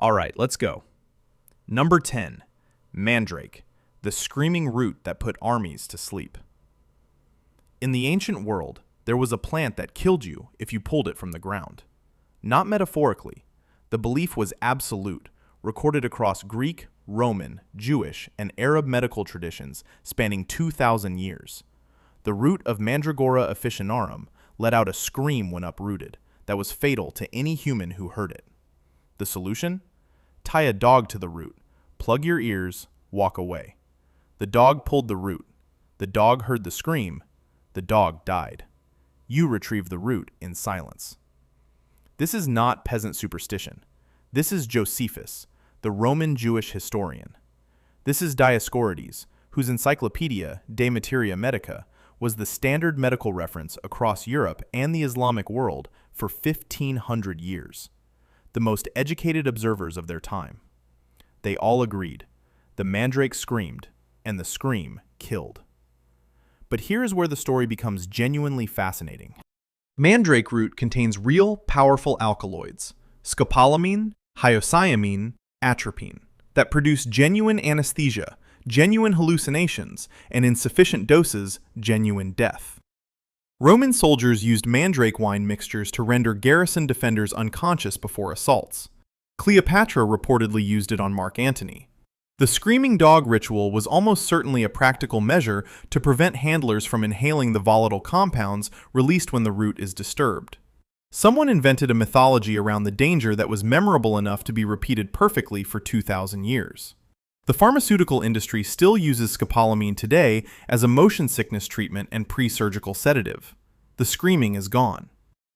All right, let's go. Number 10. Mandrake, the screaming root that put armies to sleep. In the ancient world, there was a plant that killed you if you pulled it from the ground. Not metaphorically. The belief was absolute, recorded across Greek, Roman, Jewish, and Arab medical traditions spanning 2,000 years. The root of Mandragora officinarum let out a scream when uprooted that was fatal to any human who heard it. The solution? Tie a dog to the root, plug your ears, walk away. The dog pulled the root. The dog heard the scream. The dog died. You retrieve the root in silence. This is not peasant superstition. This is Josephus, the Roman Jewish historian. This is Dioscorides, whose encyclopedia, De Materia Medica, was the standard medical reference across Europe and the Islamic world for 1,500 years. The most educated observers of their time. They all agreed. The mandrake screamed, and the scream killed. But here is where the story becomes genuinely fascinating. Mandrake root contains real, powerful alkaloids, scopolamine, hyoscyamine, atropine, that produce genuine anesthesia, genuine hallucinations, and in sufficient doses, genuine death. Roman soldiers used mandrake wine mixtures to render garrison defenders unconscious before assaults. Cleopatra reportedly used it on Mark Antony. The screaming dog ritual was almost certainly a practical measure to prevent handlers from inhaling the volatile compounds released when the root is disturbed. Someone invented a mythology around the danger that was memorable enough to be repeated perfectly for 2,000 years. The pharmaceutical industry still uses scopolamine today as a motion sickness treatment and pre-surgical sedative. The screaming is gone.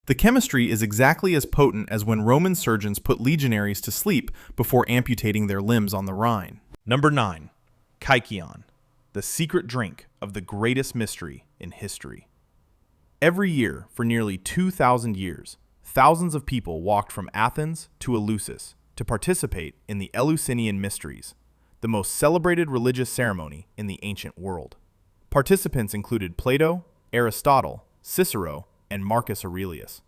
The chemistry is exactly as potent as when Roman surgeons put legionaries to sleep before amputating their limbs on the Rhine. Number 9. Kykeon, the secret drink of the greatest mystery in history. Every year, for nearly 2,000 years, thousands of people walked from Athens to Eleusis to participate in the Eleusinian Mysteries, the most celebrated religious ceremony in the ancient world. Participants included Plato, Aristotle, Cicero, and Marcus Aurelius.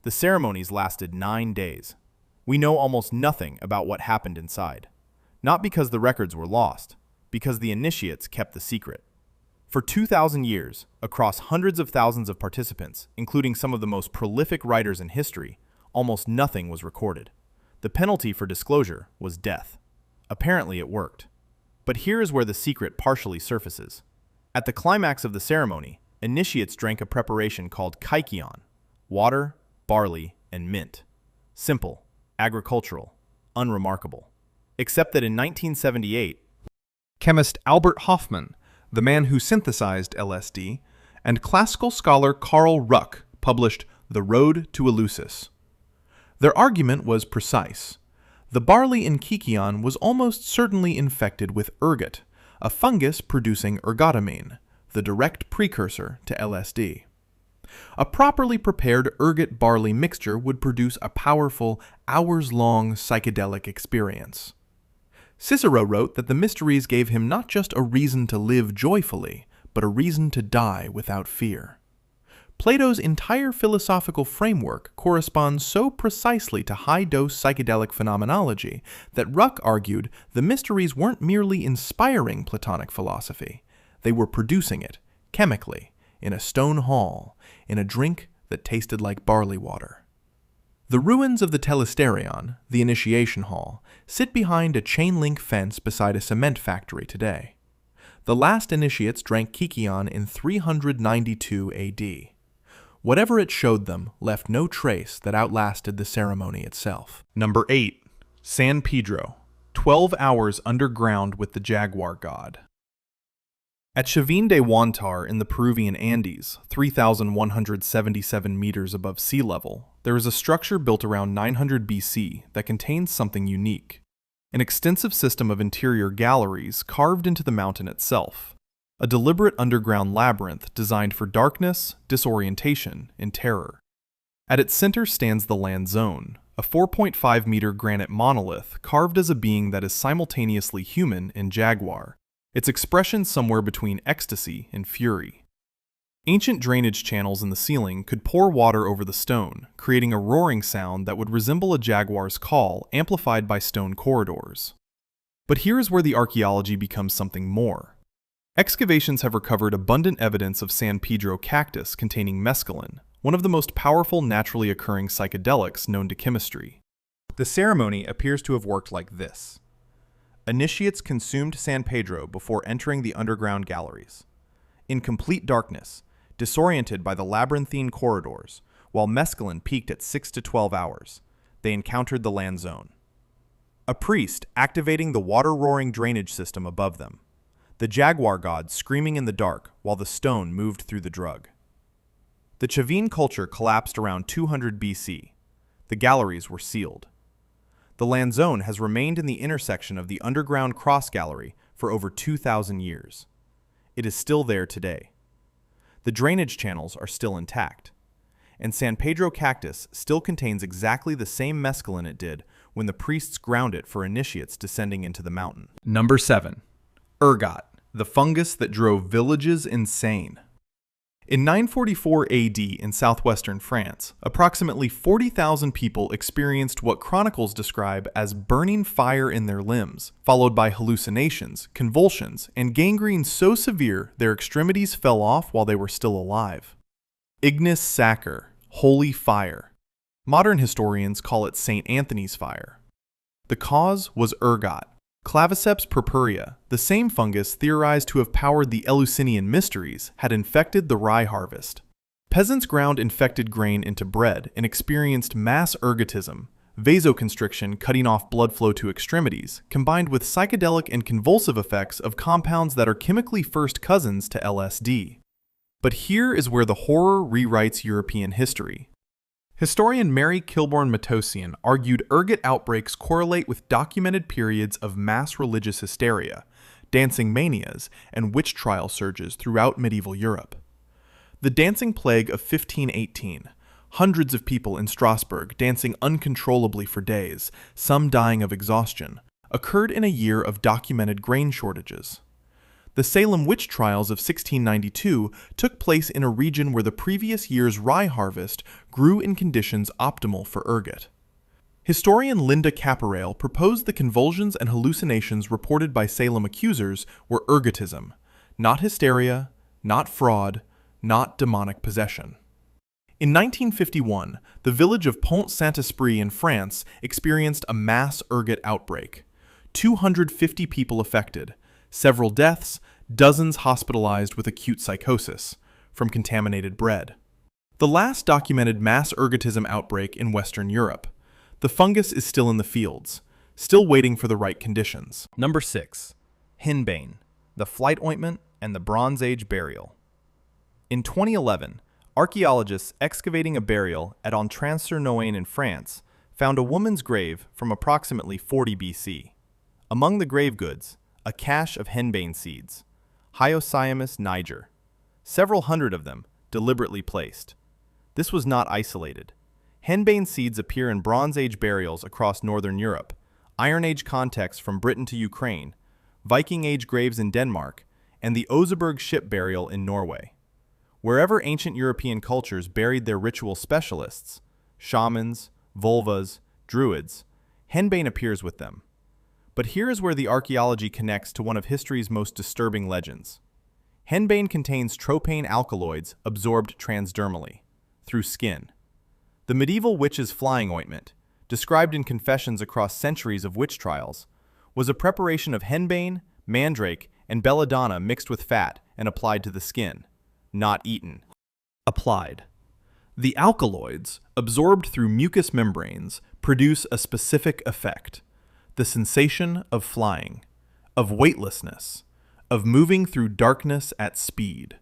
The ceremonies lasted 9 days. We know almost nothing about what happened inside. Not because the records were lost, because the initiates kept the secret. For 2,000 years, across hundreds of thousands of participants, including some of the most prolific writers in history, almost nothing was recorded. The penalty for disclosure was death. Apparently it worked. But here is where the secret partially surfaces. At the climax of the ceremony, initiates drank a preparation called kykeon, water, barley, and mint. Simple, agricultural, unremarkable. Except that in 1978, chemist Albert Hofmann, the man who synthesized LSD, and classical scholar Karl Ruck published The Road to Eleusis. Their argument was precise. The barley in kykeon was almost certainly infected with ergot, a fungus producing ergotamine, the direct precursor to LSD. A properly prepared ergot barley mixture would produce a powerful, hours-long psychedelic experience. Cicero wrote that the mysteries gave him not just a reason to live joyfully, but a reason to die without fear. Plato's entire philosophical framework corresponds so precisely to high-dose psychedelic phenomenology that Ruck argued the mysteries weren't merely inspiring Platonic philosophy, they were producing it, chemically, in a stone hall, in a drink that tasted like barley water. The ruins of the Telesterion, the initiation hall, sit behind a chain-link fence beside a cement factory today. The last initiates drank kykeon in 392 AD. Whatever it showed them left no trace that outlasted the ceremony itself. Number 8. San Pedro, 12 hours underground with the jaguar god. At Chavin de Huantar in the Peruvian Andes, 3,177 meters above sea level, there is a structure built around 900 BC that contains something unique. An extensive system of interior galleries carved into the mountain itself. A deliberate underground labyrinth designed for darkness, disorientation, and terror. At its center stands the Land Zone, a 4.5-meter granite monolith carved as a being that is simultaneously human and jaguar, its expression somewhere between ecstasy and fury. Ancient drainage channels in the ceiling could pour water over the stone, creating a roaring sound that would resemble a jaguar's call, amplified by stone corridors. But here is where the archaeology becomes something more. Excavations have recovered abundant evidence of San Pedro cactus containing mescaline, one of the most powerful naturally occurring psychedelics known to chemistry. The ceremony appears to have worked like this. Initiates consumed San Pedro before entering the underground galleries. In complete darkness, disoriented by the labyrinthine corridors, while mescaline peaked at 6 to 12 hours, they encountered the land zone. A priest activating the water-roaring drainage system above them, the jaguar god screaming in the dark while the stone moved through the drug. The Chavin culture collapsed around 200 BC. The galleries were sealed. The land zone has remained in the intersection of the underground cross gallery for over 2,000 years. It is still there today. The drainage channels are still intact, and San Pedro cactus still contains exactly the same mescaline it did when the priests ground it for initiates descending into the mountain. Number 7. Ergot, the fungus that drove villages insane. In 944 AD in southwestern France, approximately 40,000 people experienced what chronicles describe as burning fire in their limbs, followed by hallucinations, convulsions, and gangrene so severe their extremities fell off while they were still alive. Ignis Sacer, holy fire. Modern historians call it St. Anthony's fire. The cause was ergot, Claviceps purpurea, the same fungus theorized to have powered the Eleusinian mysteries, had infected the rye harvest. Peasants ground infected grain into bread and experienced mass ergotism, vasoconstriction cutting off blood flow to extremities, combined with psychedelic and convulsive effects of compounds that are chemically first cousins to LSD. But here is where the horror rewrites European history. Historian Mary Kilbourne Matosian argued ergot outbreaks correlate with documented periods of mass religious hysteria, dancing manias, and witch trial surges throughout medieval Europe. The dancing plague of 1518, hundreds of people in Strasbourg dancing uncontrollably for days, some dying of exhaustion, occurred in a year of documented grain shortages. The Salem witch trials of 1692 took place in a region where the previous year's rye harvest grew in conditions optimal for ergot. Historian Linda Caporail proposed the convulsions and hallucinations reported by Salem accusers were ergotism, not hysteria, not fraud, not demonic possession. In 1951, the village of Pont-Saint-Esprit in France experienced a mass ergot outbreak. 250 people affected, several deaths, dozens hospitalized with acute psychosis from contaminated bread. The last documented mass ergotism outbreak in Western Europe. The fungus is still in the fields, still waiting for the right conditions. Number 6. Henbane, the flight ointment and the Bronze Age burial. In 2011, archaeologists excavating a burial at Entran-sur-Noain in France found a woman's grave from approximately 40 BC. Among the grave goods, a cache of henbane seeds, Hyoscyamus niger, several hundred of them deliberately placed. This was not isolated. Henbane seeds appear in Bronze Age burials across Northern Europe, Iron Age contexts from Britain to Ukraine, Viking Age graves in Denmark, and the Oseberg ship burial in Norway. Wherever ancient European cultures buried their ritual specialists, shamans, vulvas, druids, henbane appears with them. But here is where the archaeology connects to one of history's most disturbing legends. Henbane contains tropane alkaloids absorbed transdermally, through skin. The medieval witch's flying ointment, described in confessions across centuries of witch trials, was a preparation of henbane, mandrake, and belladonna mixed with fat and applied to the skin, not eaten. Applied. The alkaloids, absorbed through mucous membranes, produce a specific effect. The sensation of flying, of weightlessness, of moving through darkness at speed,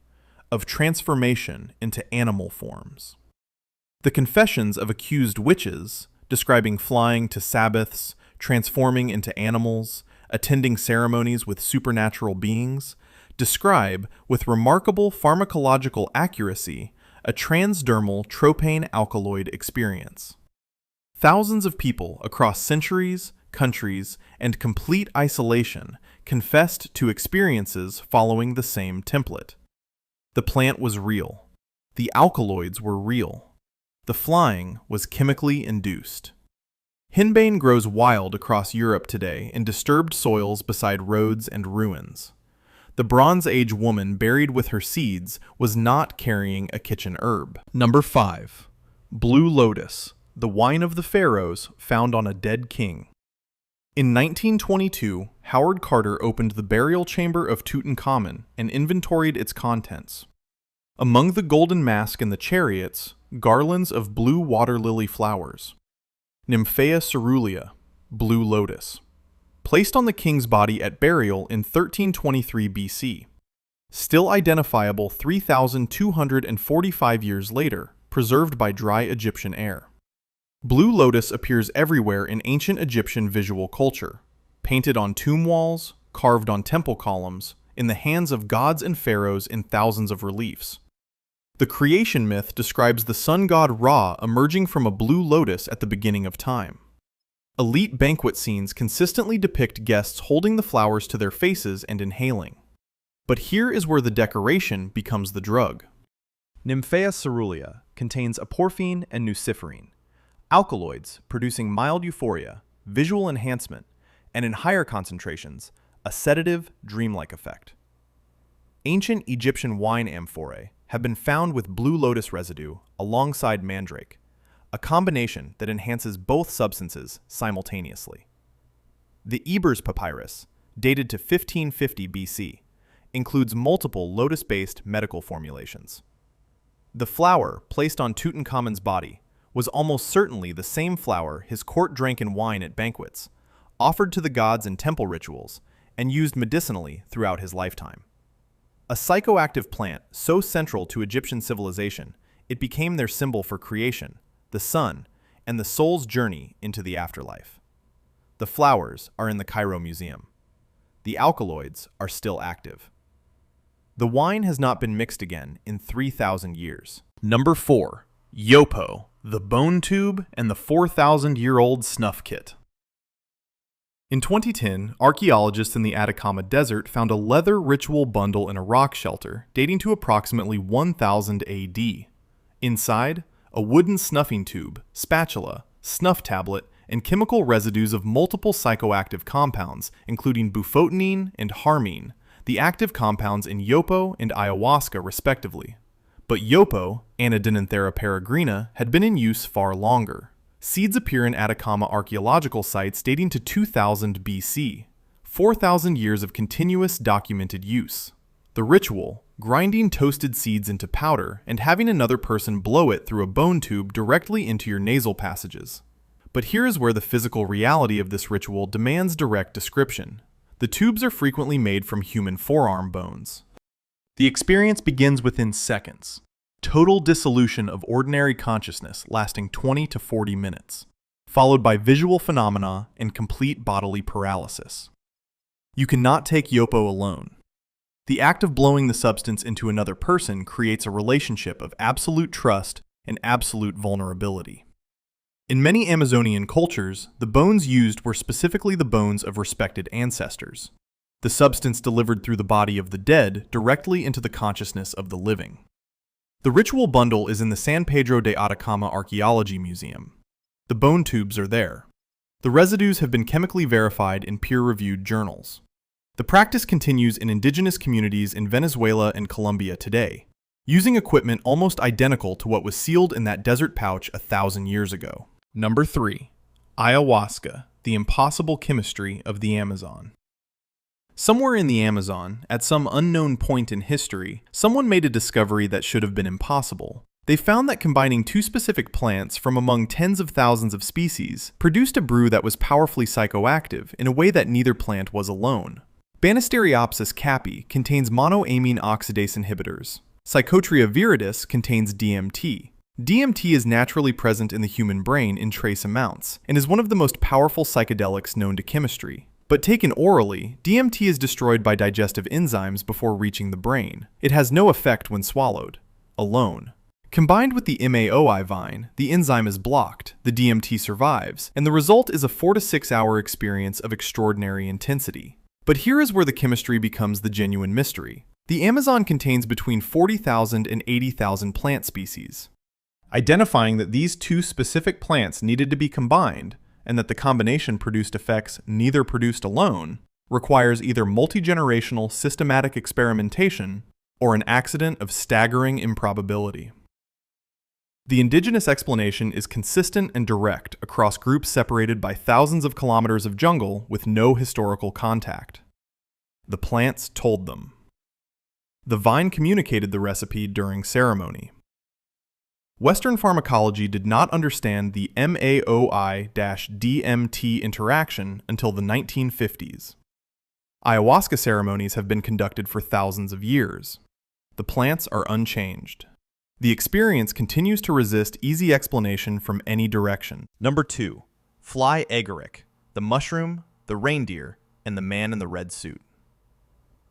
of transformation into animal forms. The confessions of accused witches, describing flying to Sabbaths, transforming into animals, attending ceremonies with supernatural beings, describe, with remarkable pharmacological accuracy, a transdermal tropane alkaloid experience. Thousands of people across centuries, countries, and complete isolation confessed to experiences following the same template. The plant was real. The alkaloids were real. The flying was chemically induced. Henbane grows wild across Europe today in disturbed soils beside roads and ruins. The Bronze Age woman buried with her seeds was not carrying a kitchen herb. Number 5. Blue Lotus, the wine of the pharaohs found on a dead king. In 1922, Howard Carter opened the burial chamber of Tutankhamun and inventoried its contents. Among the golden mask and the chariots, garlands of blue water lily flowers. Nymphaea cerulea, blue lotus. Placed on the king's body at burial in 1323 BC. Still identifiable 3,245 years later, preserved by dry Egyptian air. Blue lotus appears everywhere in ancient Egyptian visual culture, painted on tomb walls, carved on temple columns, in the hands of gods and pharaohs in thousands of reliefs. The creation myth describes the sun god Ra emerging from a blue lotus at the beginning of time. Elite banquet scenes consistently depict guests holding the flowers to their faces and inhaling. But here is where the decoration becomes the drug. Nymphaea cerulea contains aporphine and nuciferine, alkaloids producing mild euphoria, visual enhancement, and in higher concentrations, a sedative, dreamlike effect. Ancient Egyptian wine amphorae have been found with blue lotus residue alongside mandrake, a combination that enhances both substances simultaneously. The Ebers Papyrus, dated to 1550 BC, includes multiple lotus-based medical formulations. The flower placed on Tutankhamun's body was almost certainly the same flower his court drank in wine at banquets, offered to the gods in temple rituals, and used medicinally throughout his lifetime. A psychoactive plant so central to Egyptian civilization, it became their symbol for creation, the sun, and the soul's journey into the afterlife. The flowers are in the Cairo Museum. The alkaloids are still active. The wine has not been mixed again in 3,000 years. Number 4. Yopo, the bone tube and the 4,000-year-old snuff kit. In 2010, archaeologists in the Atacama Desert found a leather ritual bundle in a rock shelter dating to approximately 1000 AD. Inside, a wooden snuffing tube, spatula, snuff tablet, and chemical residues of multiple psychoactive compounds, including bufotenine and harmine, the active compounds in yopo and ayahuasca respectively. But yopo, Anadenanthera peregrina, had been in use far longer. Seeds appear in Atacama archaeological sites dating to 2000 BC, 4,000 years of continuous documented use. The ritual, grinding toasted seeds into powder and having another person blow it through a bone tube directly into your nasal passages. But here is where the physical reality of this ritual demands direct description. The tubes are frequently made from human forearm bones. The experience begins within seconds. Total dissolution of ordinary consciousness lasting 20 to 40 minutes, followed by visual phenomena and complete bodily paralysis. You cannot take yopo alone. The act of blowing the substance into another person creates a relationship of absolute trust and absolute vulnerability. In many Amazonian cultures, the bones used were specifically the bones of respected ancestors. The substance delivered through the body of the dead directly into the consciousness of the living. The ritual bundle is in the San Pedro de Atacama Archaeology Museum. The bone tubes are there. The residues have been chemically verified in peer-reviewed journals. The practice continues in indigenous communities in Venezuela and Colombia today, using equipment almost identical to what was sealed in that desert pouch 1,000 years ago. Number 3. Ayahuasca, the impossible chemistry of the Amazon. Somewhere in the Amazon, at some unknown point in history, someone made a discovery that should have been impossible. They found that combining two specific plants from among tens of thousands of species produced a brew that was powerfully psychoactive in a way that neither plant was alone. Banisteriopsis caapi contains monoamine oxidase inhibitors. Psychotria viridis contains DMT. DMT is naturally present in the human brain in trace amounts and is one of the most powerful psychedelics known to chemistry. But taken orally, DMT is destroyed by digestive enzymes before reaching the brain. It has no effect when swallowed, alone. Combined with the MAOI vine, the enzyme is blocked, the DMT survives, and the result is a 4 to 6 hour experience of extraordinary intensity. But here is where the chemistry becomes the genuine mystery. The Amazon contains between 40,000 and 80,000 plant species. Identifying that these two specific plants needed to be combined, and that the combination produced effects neither produced alone, requires either multi-generational systematic experimentation or an accident of staggering improbability. The indigenous explanation is consistent and direct across groups separated by thousands of kilometers of jungle with no historical contact. The plants told them. The vine communicated the recipe during ceremony. Western pharmacology did not understand the MAOI-DMT interaction until the 1950s. Ayahuasca ceremonies have been conducted for thousands of years. The plants are unchanged. The experience continues to resist easy explanation from any direction. Number 2. Fly agaric, the mushroom, the reindeer, and the man in the red suit.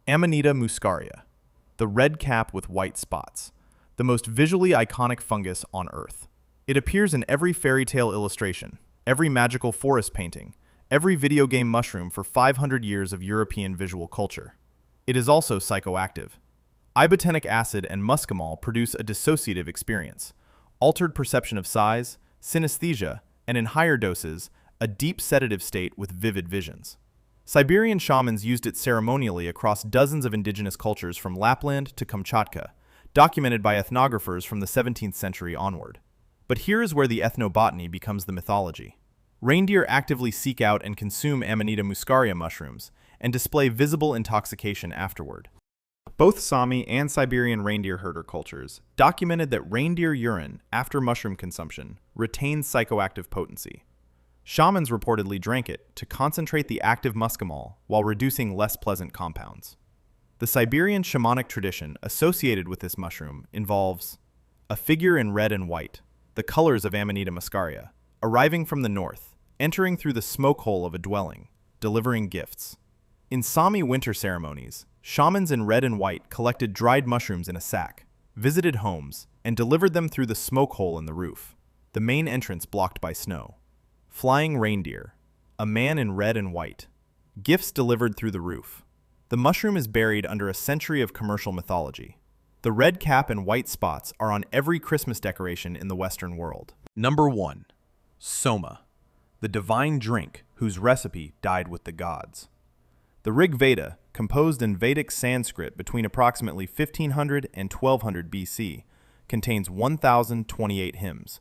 Amanita muscaria, the red cap with white spots, the most visually iconic fungus on Earth. It appears in every fairy tale illustration, every magical forest painting, every video game mushroom for 500 years of European visual culture. It is also psychoactive. Ibotenic acid and muscimol produce a dissociative experience, altered perception of size, synesthesia, and in higher doses, a deep sedative state with vivid visions. Siberian shamans used it ceremonially across dozens of indigenous cultures from Lapland to Kamchatka, documented by ethnographers from the 17th century onward. But here is where the ethnobotany becomes the mythology. Reindeer actively seek out and consume Amanita muscaria mushrooms and display visible intoxication afterward. Both Sami and Siberian reindeer herder cultures documented that reindeer urine after mushroom consumption retains psychoactive potency. Shamans reportedly drank it to concentrate the active muscimol while reducing less pleasant compounds. The Siberian shamanic tradition associated with this mushroom involves a figure in red and white, the colors of Amanita muscaria, arriving from the north, entering through the smoke hole of a dwelling, delivering gifts. In Sami winter ceremonies, shamans in red and white collected dried mushrooms in a sack, visited homes, and delivered them through the smoke hole in the roof, the main entrance blocked by snow. Flying reindeer, a man in red and white, gifts delivered through the roof. The mushroom is buried under a century of commercial mythology. The red cap and white spots are on every Christmas decoration in the Western world. Number 1. Soma, the divine drink whose recipe died with the gods. The Rig Veda, composed in Vedic Sanskrit between approximately 1500 and 1200 BC, contains 1,028 hymns.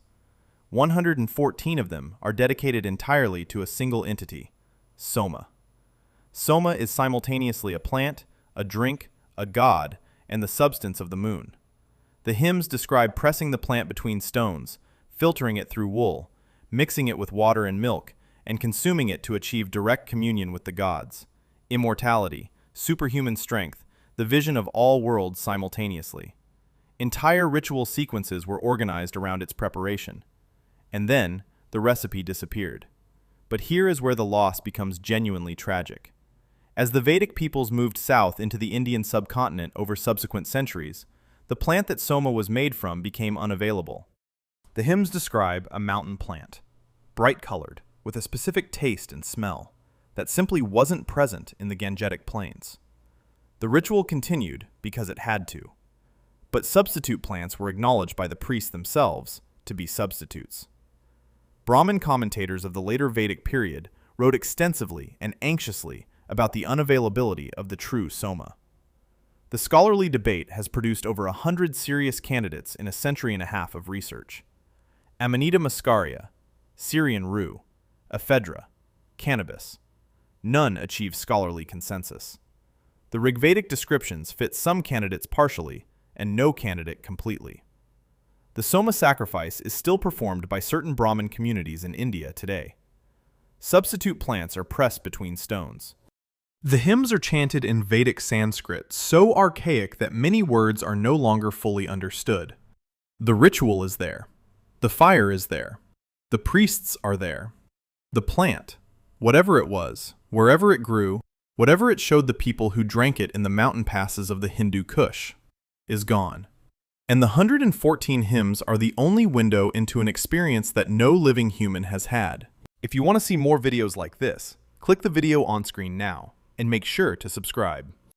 114 of them are dedicated entirely to a single entity, Soma. Soma is simultaneously a plant, a drink, a god, and the substance of the moon. The hymns describe pressing the plant between stones, filtering it through wool, mixing it with water and milk, and consuming it to achieve direct communion with the gods, immortality, superhuman strength, the vision of all worlds simultaneously. Entire ritual sequences were organized around its preparation. And then, the recipe disappeared. But here is where the loss becomes genuinely tragic. As the Vedic peoples moved south into the Indian subcontinent over subsequent centuries, the plant that Soma was made from became unavailable. The hymns describe a mountain plant, bright-colored, with a specific taste and smell, that simply wasn't present in the Gangetic plains. The ritual continued because it had to. But substitute plants were acknowledged by the priests themselves to be substitutes. Brahmin commentators of the later Vedic period wrote extensively and anxiously about the unavailability of the true Soma. The scholarly debate has produced over 100 serious candidates in a century and a half of research. Amanita muscaria, Syrian rue, ephedra, cannabis. None achieve scholarly consensus. The Rigvedic descriptions fit some candidates partially and no candidate completely. The Soma sacrifice is still performed by certain Brahmin communities in India today. Substitute plants are pressed between stones. The hymns are chanted in Vedic Sanskrit, so archaic that many words are no longer fully understood. The ritual is there. The fire is there. The priests are there. The plant, whatever it was, wherever it grew, whatever it showed the people who drank it in the mountain passes of the Hindu Kush, is gone. And the 114 hymns are the only window into an experience that no living human has had. If you want to see more videos like this, click the video on screen now, and make sure to subscribe.